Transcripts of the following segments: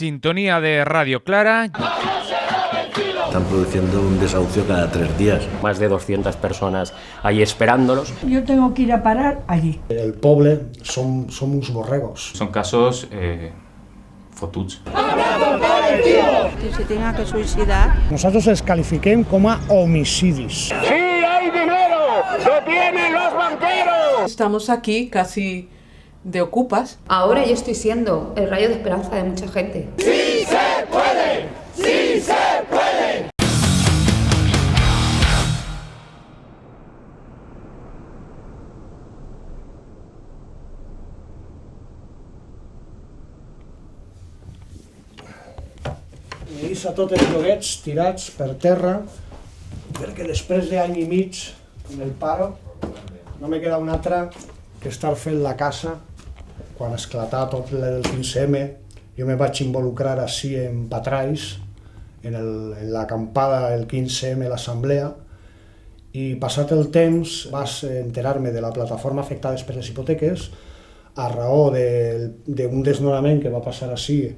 sintonía de Radio Clara. Están produciendo un desahucio cada 3 días. Más de 200 personas ahí esperándolos. Yo tengo que ir a parar allí. El poble son uns borregos. Son casos fotuts. Que se tenga que suicidar. Nosaltres els califiquem com a homicidis. ¡Sí hay dinero! ¡Lo tienen los banqueros! Estamos aquí casi de ocupas. Ahora yo estoy siendo el rayo de esperanza de mucha gente. ¡Sí se puede! ¡Sí se puede! He vist a tots els lloguets tirats per terra perquè després d'any i mig amb el paro no me queda un altre que estar fent la casa. Quan esclatà tot el 15M jo me vaig involucrar així en Patrais, en l'acampada del 15M, l'assemblea, i passat el temps vas enterar-me de la plataforma afectades per les hipoteques a raó d'un desnonament que va passar així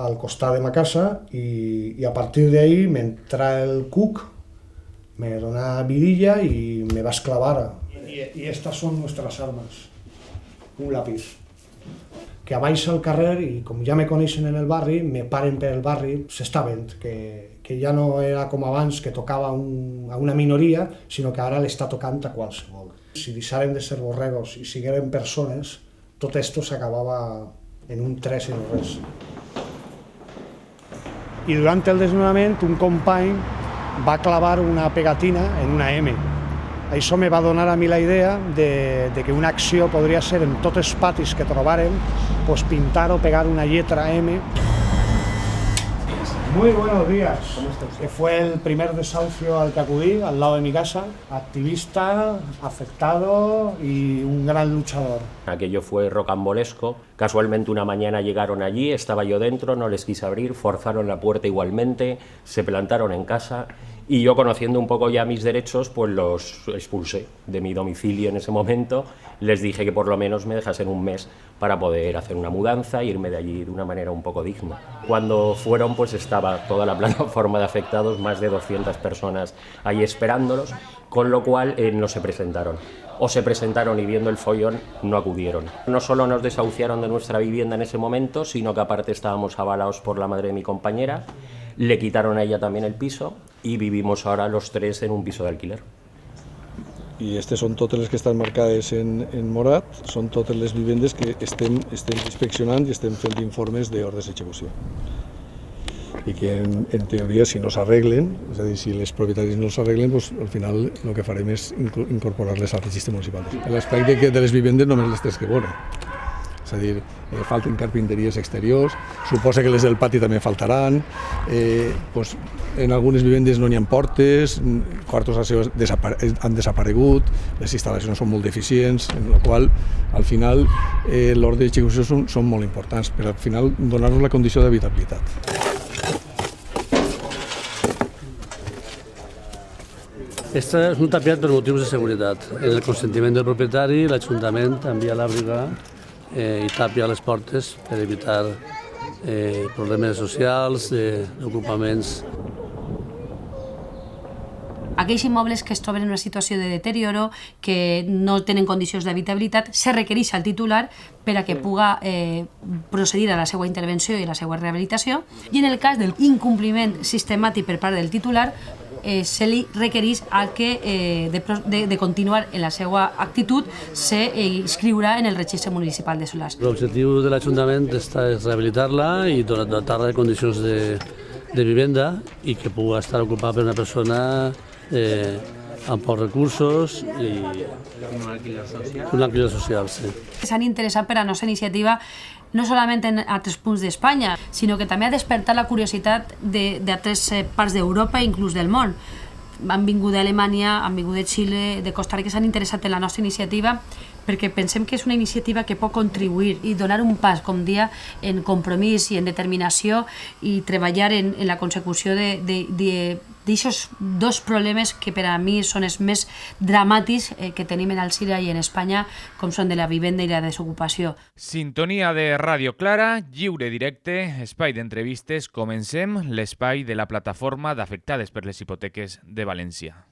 al costat de ma casa i a partir d'ahí m'entrà el cuc, me donà vidilla i me va esclavar. I estas son nuestras armas, un lápiz. Que a baix al carrer, i com ja me coneixen en el barri, me paren per el barri, s'està veient que ja no era com abans que tocava a una minoria, sinó que ara l'està tocant a qualsevol. Si deixaren de ser borregos i sigueren persones, tot esto s'acabava en un 3 i no res. I durant el desnonament un company va clavar una pegatina en una M. Això me va donar a mi la idea de que una acció podria ser en tots els patis que trobaren, pues pintar o pegar una lletra M. Muy buenos días. Que fue el primer desahucio al que acudí, al lado de mi casa. Activista, afectado y un gran luchador. Aquello fue rocambolesco. Casualmente una mañana llegaron allí, estaba yo dentro, no les quise abrir, forzaron la puerta igualmente, se plantaron en casa y yo, conociendo un poco ya mis derechos, pues los expulsé de mi domicilio en ese momento. Les dije que por lo menos me dejasen un mes para poder hacer una mudanza e irme de allí de una manera un poco digna. Cuando fueron, pues estaba toda la plataforma de afectados, más de 200 personas ahí esperándolos, con lo cual no se presentaron. O se presentaron y viendo el follón no acudieron. No solo nos desahuciaron de nuestra vivienda en ese momento, sino que aparte estábamos avalados por la madre de mi compañera, le quitaron a ella también el piso y vivimos ahora los 3 en un piso de alquiler. I aquestes són totes les que estan marcades en morat, són totes les vivendes que estem inspeccionant i estem fent informes d'ordres d'execució. I que en teoria, si no s'arreglen, és a dir, si les propietaris no s'arreglen, doncs, al final el que farem és incorporar-les al registre municipal. L'aspecte de les vivendes només les tens que veure. És a dir, falten carpinteries exteriors, suposa que les del pati també faltaran, doncs, en algunes vivendes no n'hi ha portes, quartos d'accés han desaparegut, les instal·lacions són molt deficients, en la qual al final l'ordre d'execució són molt importants, per al final donar-nos la condició d'habitabilitat. Esta és un tapiat per motius de seguretat. En el consentiment del propietari, l'Ajuntament envia la brigada i tapia les portes per evitar problemes socials, d'ocupaments. Aquells immobles que es troben en una situació de deterioro, que no tenen condicions d'habitabilitat, se requereix al titular per a que puga procedir a la seva intervenció i a la seva rehabilitació, i en el cas del incompliment sistemàtic per part del titular, se li requereix que de continuar en la seva actitud se inscriurà en el registre municipal de solars. L'objectiu de l'Ajuntament és rehabilitar-la i dotar-la de condicions de vivenda i que pugui estar ocupada per una persona amb pocs recursos i un alquiler social. S'han interessat per a la nostra iniciativa no solament en altres punts d'Espanya, sinó que també ha despertat la curiositat d'altres parts d'Europa i inclús del món. Han vingut d'Alemanya, han vingut de Xile, de Costa Rica, s'han interessat en la nostra iniciativa perquè pensem que és una iniciativa que pot contribuir i donar un pas, com dia, en compromís i en determinació i treballar en la consecució de d'aixòs dos problemes que per a mi són els més dramàtics que tenim en Alzira i en Espanya, com són de la vivenda i la desocupació. Sintonia de Ràdio Clara, lliure directe, espai d'entrevistes. Comencem l'espai de la plataforma d'afectades per les hipoteques de València.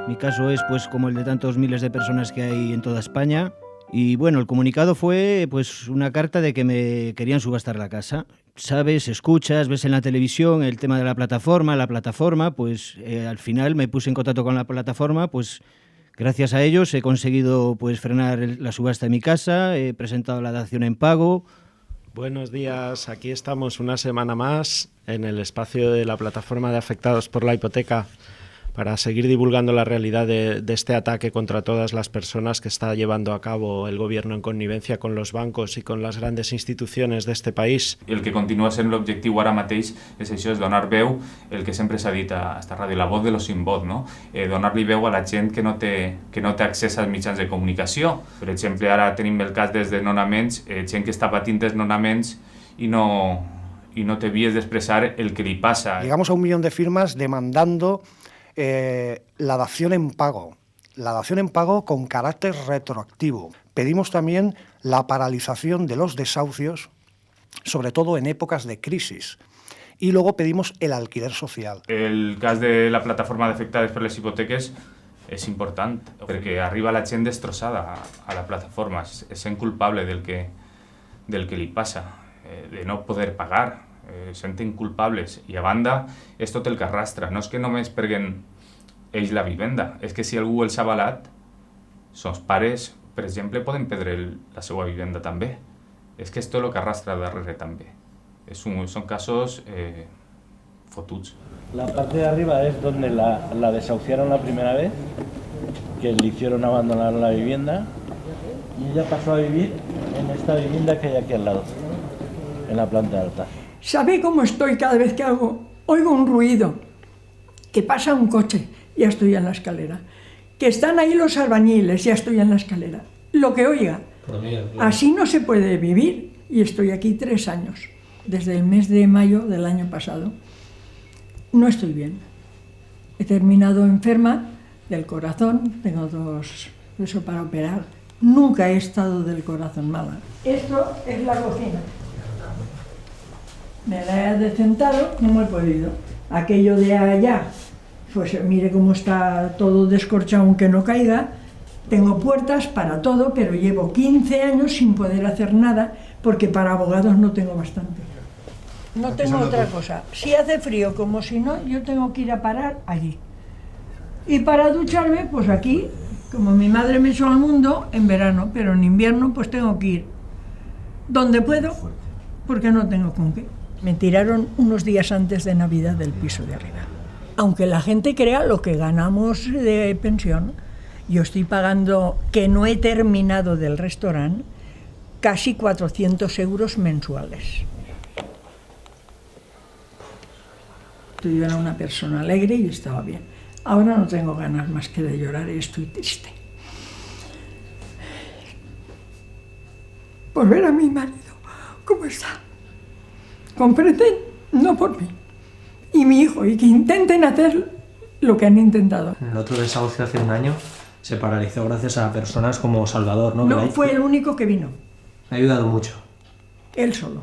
Mi caso es pues como el de tantos miles de personas que hay en toda España. Y bueno, el comunicado fue pues una carta de que me querían subastar la casa. Sabes, escuchas, ves en la televisión el tema de la plataforma, pues al final me puse en contacto con la plataforma, pues gracias a ellos he conseguido pues frenar la subasta de mi casa, he presentado la dación en pago. Buenos días, aquí estamos una semana más en el espacio de la plataforma de afectados por la hipoteca para seguir divulgando la realidad de este ataque contra todas las personas que está llevando a cabo el gobierno en connivencia con los bancos i con les grandes institucions d'este país. El que continua sent l'objectiu ara mateix és això, és donar veu, el que sempre s'ha dit a esta ràdio, la voz de los sin voz, no? Donar-li veu a la gent que no té accés als mitjans de comunicació. Per exemple, ara tenim el cas dels desnonaments, gent que està patint desnonaments i no té vies d'expressar el que li passa. Llegamos a 1 millón de firmas demandando la dación en pago con carácter retroactivo. Pedimos también la paralización de los desahucios, sobre todo en épocas de crisis. Y luego pedimos el alquiler social. El cas de la plataforma d'afectades per les hipoteques és important, perquè arriba la gent destrossada a la plataforma, és sent culpable del que li passa, de no poder pagar. Senten culpables i a banda és tot el que arrastra, no és que només perguen ells la vivenda, és que si algú els ha avalat, els pares, per exemple, poden perdre la seva vivenda també, és que és tot el que arrastra darrere també, són casos fotuts. La parte de arriba es donde la desahuciaron la primera vez, que le hicieron abandonar la vivienda y ella pasó a vivir en esta vivienda que hay aquí al lado, en la planta alta. ¿Sabe cómo estoy cada vez que oigo un ruido? Que pasa un coche, ya estoy en la escalera. Que están ahí los albañiles, ya estoy en la escalera. Lo que oiga. Así no se puede vivir. Y estoy aquí 3 años, desde el mes de mayo del año pasado. No estoy bien. He terminado enferma del corazón, tengo 2 eso para operar. Nunca he estado del corazón mala. Esto es la cocina. Me la he decentado, no he podido. Aquello de allá, pues mire cómo está todo descorchado aunque no caiga. Tengo puertas para todo, pero llevo 15 años sin poder hacer nada porque para abogados no tengo bastante. No tengo otra cosa. Si hace frío como si no, yo tengo que ir a parar allí. Y para ducharme, pues aquí, como mi madre me echó al mundo en verano, pero en invierno pues tengo que ir donde puedo porque no tengo con qué. Me tiraron unos días antes de Navidad del piso de arriba. Aunque la gente crea lo que ganamos de pensión, yo estoy pagando, que no he terminado del restaurante, casi 400 euros mensuales. Yo era una persona alegre y estaba bien. Ahora no tengo ganas más que de llorar y estoy triste. Por ver a mi marido, ¿cómo está? ¿Comprenden? No por mí. Y mi hijo, y que intenten hacer lo que han intentado. El otro desahucio hace 1 año se paralizó gracias a personas como Salvador, ¿no? No, fue el único que vino. Me ha ayudado mucho. Él solo.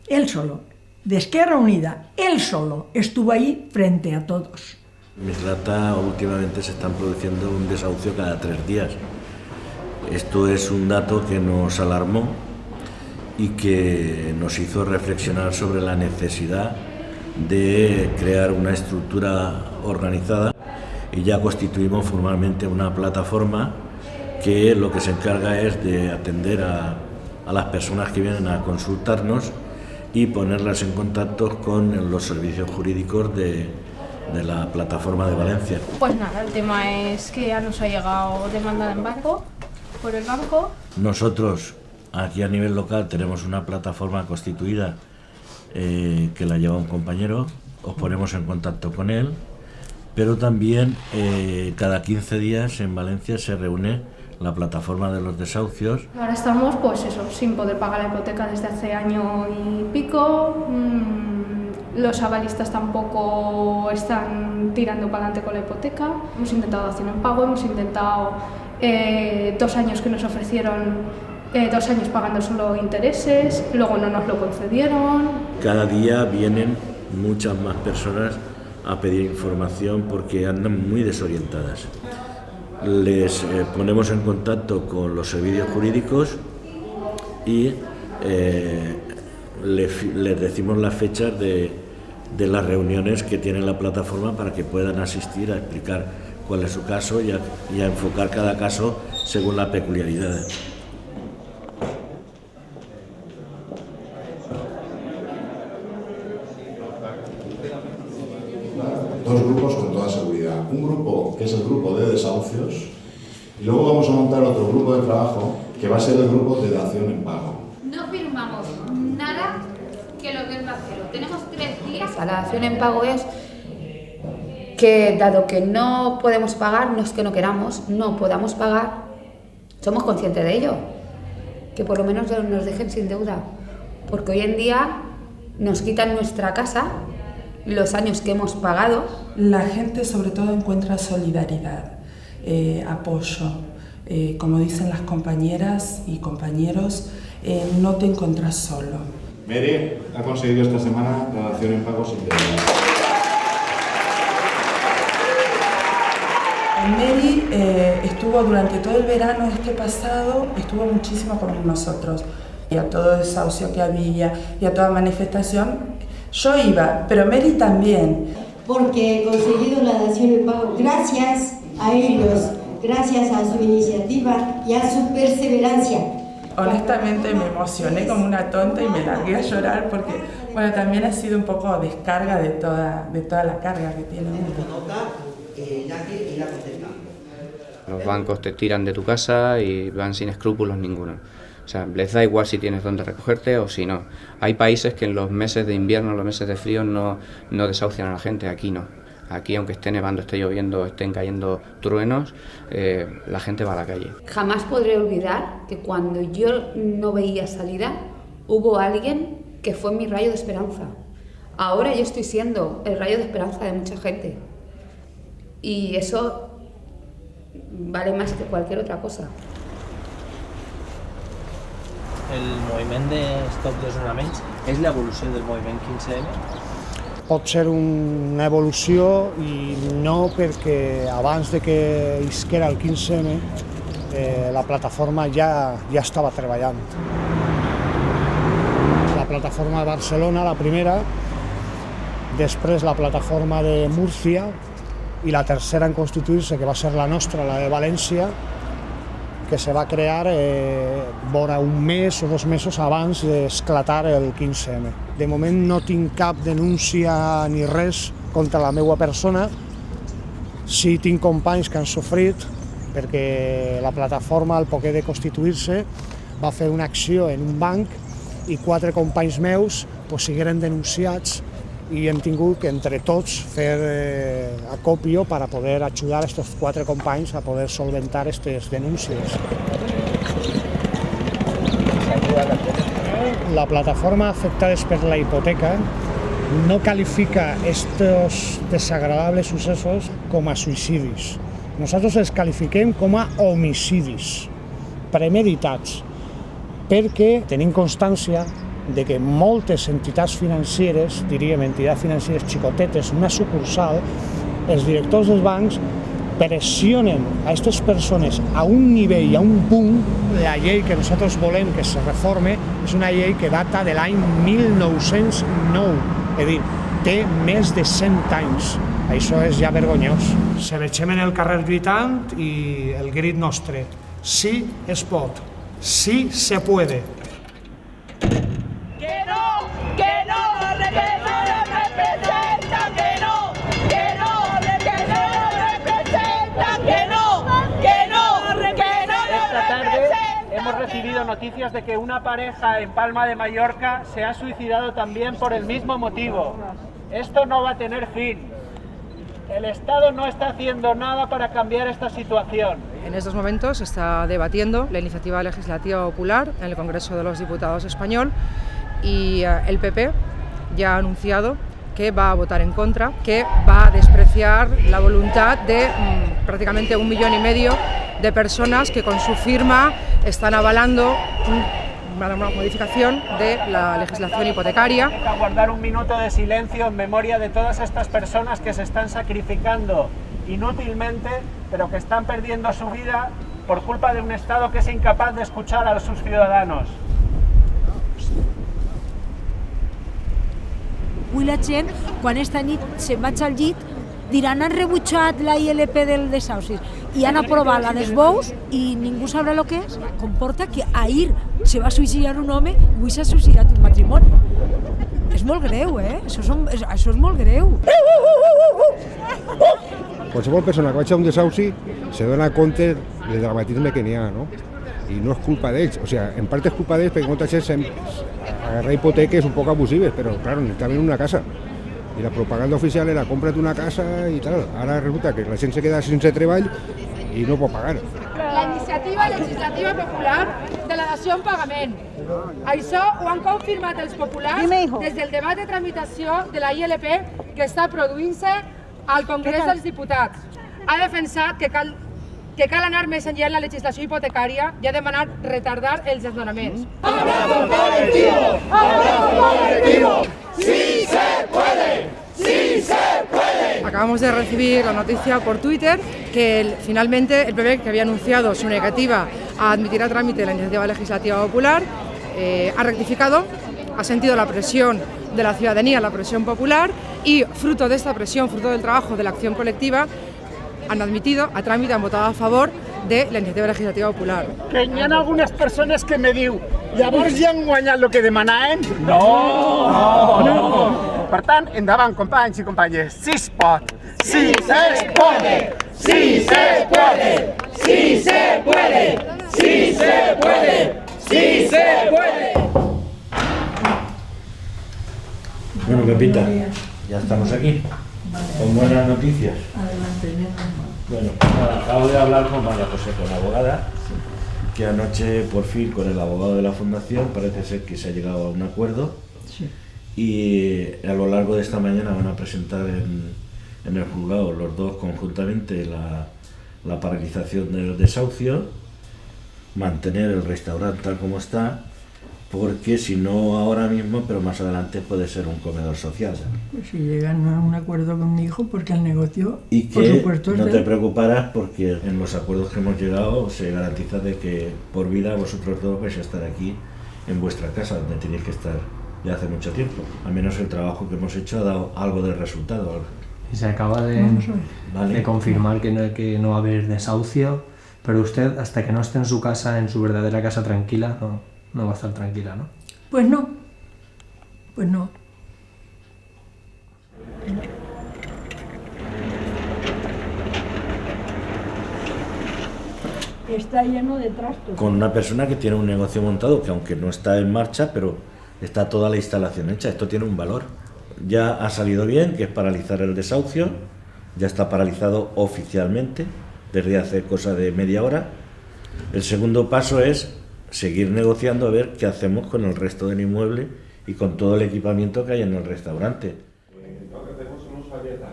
Él solo. De Esquerra Unida, él solo estuvo ahí frente a todos. En Mislata últimamente se están produciendo un desahucio cada 3 días. Esto es un dato que nos alarmó y que nos hizo reflexionar sobre la necesidad de crear una estructura organizada y ya constituimos formalmente una plataforma que lo que se encarga es de atender a las personas que vienen a consultarnos y ponerlas en contacto con los servicios jurídicos de la plataforma de Valencia. Pues nada, el tema es que ya nos ha llegado demanda en banco, por el banco. Nosotros aquí a nivel local tenemos una plataforma constituida que la lleva un compañero, os ponemos en contacto con él, pero también cada 15 días en Valencia se reúne la plataforma de los desahucios. Ahora estamos, pues eso, sin poder pagar la hipoteca desde hace año y pico, Los avalistas tampoco están tirando para adelante con la hipoteca. Hemos intentado dación en pago, hemos intentado 2 años que nos ofrecieron, 2 años pagando solo intereses, luego no nos lo concedieron. Cada día vienen muchas más personas a pedir información porque andan muy desorientadas. Les ponemos en contacto con los servicios jurídicos y les decimos las fechas de las reuniones que tiene la plataforma para que puedan asistir a explicar cuál es su caso y a enfocar cada caso según la peculiaridad. Dos grupos con toda seguridad. Un grupo que es el grupo de desahucios y luego vamos a montar otro grupo de trabajo que va a ser el grupo de dación en pago. No firmamos nada que lo del vacío. Tenemos 3 días. La dación en pago es que, dado que no podemos pagar, no es que no queramos, no podamos pagar, somos conscientes de ello. Que por lo menos nos dejen sin deuda. Porque hoy en día nos quitan nuestra casa, los años que hemos pagado. La gente sobre todo encuentra solidaridad, apoyo. Como dicen las compañeras y compañeros, no te encuentras solo. Mary ha conseguido esta semana la dación en pago sin deuda. Mary estuvo durante todo el verano pasado, estuvo muchísimo con nosotros. Y a todo desahucio que había y a toda manifestación, yo iba, pero Mary también. Porque he conseguido la dación en pago gracias a ellos, gracias a su iniciativa y a su perseverancia. Honestamente me emocioné como una tonta y me largué a llorar porque, bueno, también ha sido un poco descarga de toda la carga que tiene uno. Los bancos te tiran de tu casa y van sin escrúpulos ninguno. O sea, les da igual si tienes dónde recogerte o si no. Hay países que en los meses de invierno, los meses de frío, no desahucian a la gente, aquí no. Aquí, aunque esté nevando, esté lloviendo, estén cayendo truenos, la gente va a la calle. Jamás podré olvidar que cuando yo no veía salida, hubo alguien que fue mi rayo de esperanza. Ahora yo estoy siendo el rayo de esperanza de mucha gente. Y eso vale más que cualquier otra cosa. El moviment de Stop Desnonaments és l'evolució del moviment 15M? Pot ser una evolució i no perquè abans de que isquera el 15M la plataforma ja estava treballant. La plataforma de Barcelona, la primera, després la plataforma de Múrcia i la tercera en constituir-se, que va ser la nostra, la de València, que se va crear vora un mes o 2 mesos abans d'esclatar el 15M. De moment no tinc cap denúncia ni res contra la meva persona. Sí tinc companys que han sofrit perquè la plataforma, al poquet de constituir-se, va fer una acció en un banc i 4 companys meus sigueren denunciats i hem tingut que entre tots fer acopio per a poder ajudar a aquests 4 companys a poder solventar aquestes denúncies. La plataforma Afectades per la Hipoteca no califica estos desagradables sucesos com a suïcidis. Nosaltres els califiquem com a homicidis premeditats, perquè tenim constància de que moltes entitats financeres, diríem entitats financeres xicotetes, una sucursal, els directors dels bancs pressionen a aquestes persones a un nivell, a un punt. La llei que nosaltres volem que se reforme és una llei que data de l'any 1909, és a dir, té més de 100 anys. Això és ja vergonyós. Se vegem en el carrer lluitant i el crit nostre: sí es pot, sí se puede. Hemos recibido noticias de que una pareja en Palma de Mallorca se ha suicidado también por el mismo motivo. Esto no va a tener fin. El Estado no está haciendo nada para cambiar esta situación. En estos momentos se está debatiendo la iniciativa legislativa popular en el Congreso de los Diputados español y el PP ya ha anunciado que va a votar en contra, que va a despreciar la voluntad de prácticamente 1,5 millones de personas que con su firma están avalando una modificación de la legislación hipotecaria. Hay que guardar un minuto de silencio en memoria de todas estas personas que se están sacrificando inútilmente, pero que están perdiendo su vida por culpa de un Estado que es incapaz de escuchar a sus ciudadanos. Avui la gent, quan esta nit se'n vaig al llit, diran han rebutjat la ILP del desaucis i han aprovat la dels bous i ningú sabrà el que és. Comporta que ahir se va suïcidar un home i avui s'ha suïcidat un matrimoni. És molt greu, Això és molt greu. Qualsevol persona que vagi a un desauci se dona compte del dramatisme que n'hi ha, no? I no és culpa d'ells, o sigui, en part és culpa d'ells perquè molta gent agarra hipoteques un poc abusives, però, claro, necessitaven una casa. I la propaganda oficial era compra't una casa i tal. Ara resulta que la gent se queda sense treball i no pot pagar. La iniciativa legislativa popular de la dació en pagament. Això ho han confirmat els populars des del debat de tramitació de la ILP que està produint-se al Congrés dels Diputats. Ha defensat que cal anar més enllà en la legislació hipotecària i ha demanat retardar els desnonaments. ¡Abrazo colectivo! ¡Abrazo colectivo! ¡Sí se puede! ¡Sí se puede! Acabamos de recibir la noticia por Twitter que finalmente el PP, que había anunciado su negativa a admitir a trámite la iniciativa legislativa popular, ha rectificado, ha sentido la presión de la ciudadanía, la presión popular, y fruto de esta presión, fruto del trabajo de la acción colectiva, han admitido a tràmit, han votat a favor de la iniciativa legislativa popular. Que hi ha algunes persones que me diu llavors ja han guanyat el que demanaven? No! Per tant, endavant, companys i companyes, sí es pot! ¡Sí se puede! ¡Sí se puede! ¡Sí se puede! ¡Sí se puede! ¡Sí se puede! Bueno, Pepita, ya estamos aquí, con buenas noticias. Adelante, Bueno, acabo de hablar con María José, con la abogada, que anoche por fin con el abogado de la Fundación parece ser que se ha llegado a un acuerdo y a lo largo de esta mañana van a presentar en el juzgado los dos conjuntamente la paralización del desahucio, mantener el restaurante tal como está, porque si no ahora mismo, pero más adelante puede ser un comedor social. Pues si llegan a un acuerdo con mi hijo, porque el negocio, y que por supuesto, no te preocuparás porque en los acuerdos que hemos llegado se garantiza de que por vida vosotros dos vais a estar aquí en vuestra casa, donde tenéis que estar ya hace mucho tiempo. Al menos el trabajo que hemos hecho ha dado algo de resultado. Y se acaba de confirmar que no va a haber desahucio, pero usted, hasta que no esté en su casa, en su verdadera casa tranquila, no va a estar tranquila, ¿no? Pues no. Pues no. Está lleno de trastos. Con una persona que tiene un negocio montado, que aunque no está en marcha, pero está toda la instalación hecha. Esto tiene un valor. Ya ha salido bien, que es paralizar el desahucio. Ya está paralizado oficialmente, desde hace cosa de media hora. El segundo paso es seguir negociando a ver qué hacemos con el resto del inmueble y con todo el equipamiento que hay en el restaurante.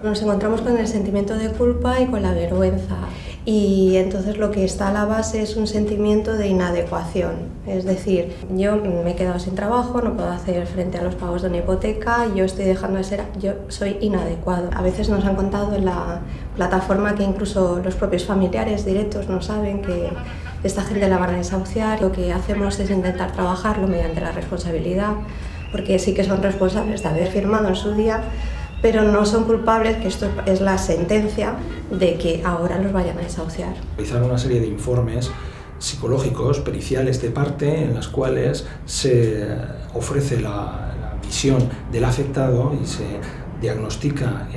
Nos encontramos con el sentimiento de culpa y con la vergüenza, y entonces lo que está a la base es un sentimiento de inadecuación. Es decir, yo me he quedado sin trabajo, no puedo hacer frente a los pagos de una hipoteca, yo estoy dejando de ser, yo soy inadecuado. A veces nos han contado en la plataforma que incluso los propios familiares directos no saben que esta gente la van a desahuciar. Lo que hacemos es intentar trabajarlo mediante la responsabilidad, porque sí que son responsables de haber firmado en su día, pero no son culpables, que esto es la sentencia de que ahora los vayan a desahuciar. Realizar una serie de informes psicológicos, periciales de parte, en las cuales se ofrece la visión del afectado y se diagnostica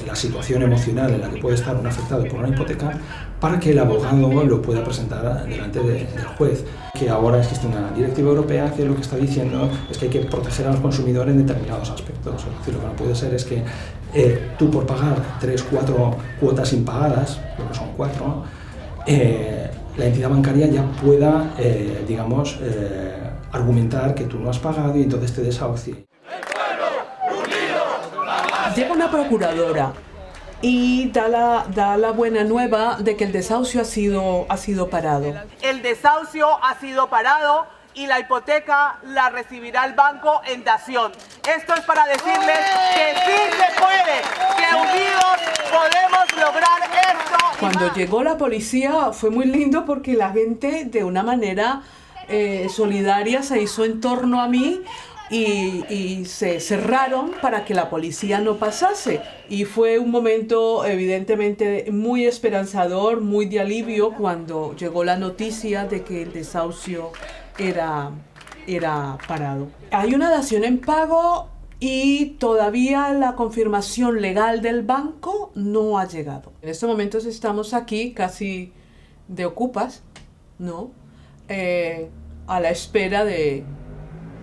la situación emocional en la que puede estar un afectado por una hipoteca, para que el abogado lo pueda presentar delante del juez. Que ahora existe una directiva europea que lo que está diciendo es que hay que proteger a los consumidores en determinados aspectos. Es decir, lo que no puede ser es que tú, por pagar 3, 4 cuotas impagadas, creo que son 4, la entidad bancaria ya pueda, argumentar que tú no has pagado y entonces te desahucie. ¡El pueblo unido una procuradora y da la buena nueva de que el desahucio ha sido parado. El desahucio ha sido parado y la hipoteca la recibirá el banco en dación. Esto es para decirles que sí se puede, que unidos podemos lograr esto. Cuando llegó la policía fue muy lindo porque la gente de una manera solidaria se hizo en torno a mí y se cerraron para que la policía no pasase. Y fue un momento evidentemente muy esperanzador, muy de alivio cuando llegó la noticia de que el desahucio era parado. Hay una dación en pago y todavía la confirmación legal del banco no ha llegado. En estos momentos estamos aquí casi de ocupas, ¿no? A la espera de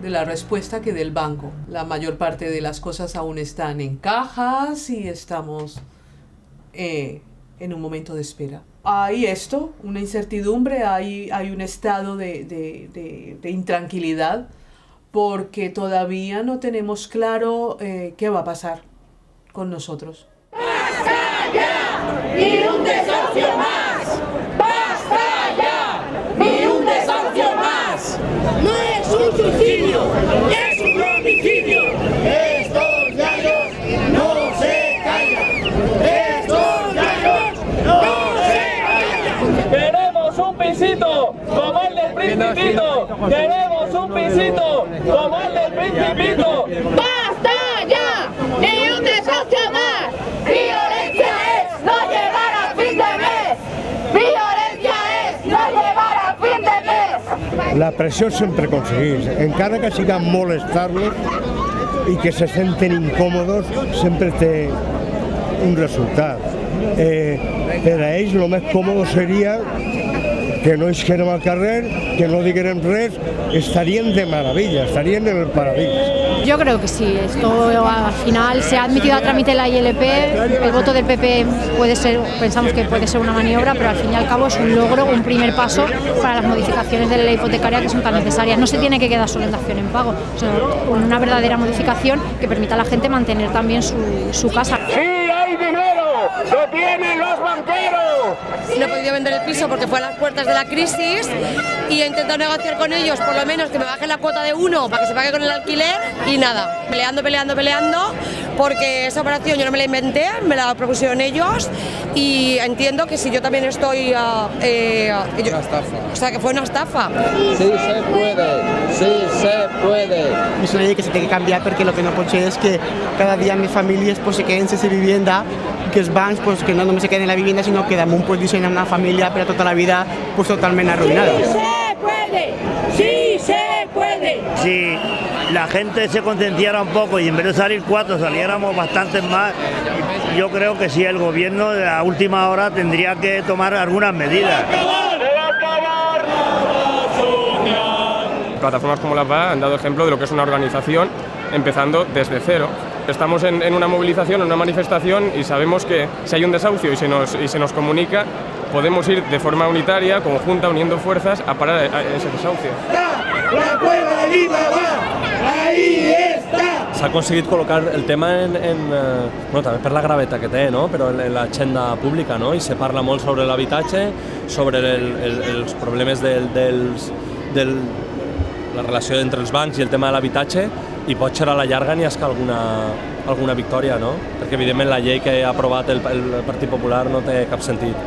la respuesta que del banco. La mayor parte de las cosas aún están en cajas y estamos en un momento de espera. Hay una incertidumbre, hay un estado de intranquilidad porque todavía no tenemos claro qué va a pasar con nosotros. ¡Basta ya! ¡Ni un desahucio más! ¡Basta ya! ¡Ni un desahucio más! ¡No es un suicidio! ¡Es un homicidio! ¡Estos gallos no se callan! ¡Estos gallos no se callan! ¡Queremos un pisito como el del Principito! ¡Queremos un pisito como el del Principito! ¡Basta ya! ¡Ni un desahucio más! ¡Violencia es no llegar a fin de mes! ¡Violencia es no llegar a fin de mes! La pressió sempre aconsegueix, encara que siga molestar-los i que se senten incòmodos, sempre té un resultat. Per a ells el més còmode seria que no isquérem al carrer, que no diguérem res, estarien de maravilla, estarien en el paradís. Yo creo que sí, esto al final se ha admitido a trámite la ILP, el voto del PP pensamos que puede ser una maniobra, pero al fin y al cabo es un logro, un primer paso para las modificaciones de la ley hipotecaria que son tan necesarias. No se tiene que quedar solo en dación en pago, sino con una verdadera modificación que permita a la gente mantener también su casa. ¡Sí hay dinero! ¡Lo tienen los banqueros! No he podido vender el piso porque fue a las puertas de la crisis y he intentado negociar con ellos por lo menos que me bajen la cuota de 1 para que se pague con el alquiler y nada, peleando porque esa operación yo no me la inventé, me la propusieron ellos y entiendo que si yo también estoy... una estafa. O sea, que fue una estafa. Sí se puede, sí se puede. És una llei que se té que canviar perquè el que no pot ser és que cada dia més famílies pues, se queden sense vivienda que els bancs pues, que no només se queden en la vivienda sinó que damunt pues, deixen una família per a tota la vida pues, totalment arruïnada. ¡Sí se puede! ¡Sí se puede! Si la gente se concienciara un poco y en vez de salir 4 saliéramos bastantes más, yo creo que sí, el gobierno a última hora tendría que tomar algunas medidas. Plataformas como la PA han dado ejemplo de lo que es una organización empezando desde cero. Estamos en una movilización, en una manifestación y sabemos que si hay un desahucio y se nos comunica, podemos ir de forma unitaria, conjunta, uniendo fuerzas a parar ese desahucio. ¡La cueva de va! ¡Ahí está! S'ha aconseguit col·locar el tema bueno, també per la gravetat que té, no? Però en l'agenda pública, no? I se parla molt sobre l'habitatge, sobre els problemes de la relació entre els bancs i el tema de l'habitatge, i pot ser a la llarga n'hi hagi alguna victòria, no? Perquè evidentment la llei que ha aprovat el Partit Popular no té cap sentit.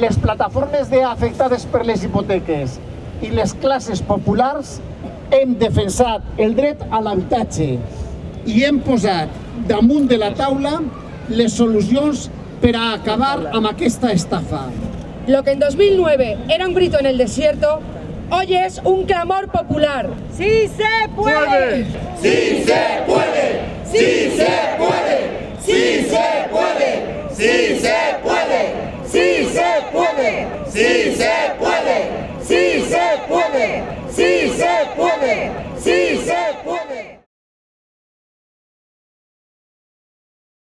Les plataformes d'afectades per les hipoteques i les classes populars hem defensat el dret a l'habitatge i hem posat damunt de la taula les solucions per a acabar amb aquesta estafa. Lo que en 2009 era un grito en el desierto, hoy es un clamor popular. ¡Sí se puede! ¡Sí se puede! ¡Sí se puede! ¡Sí se puede!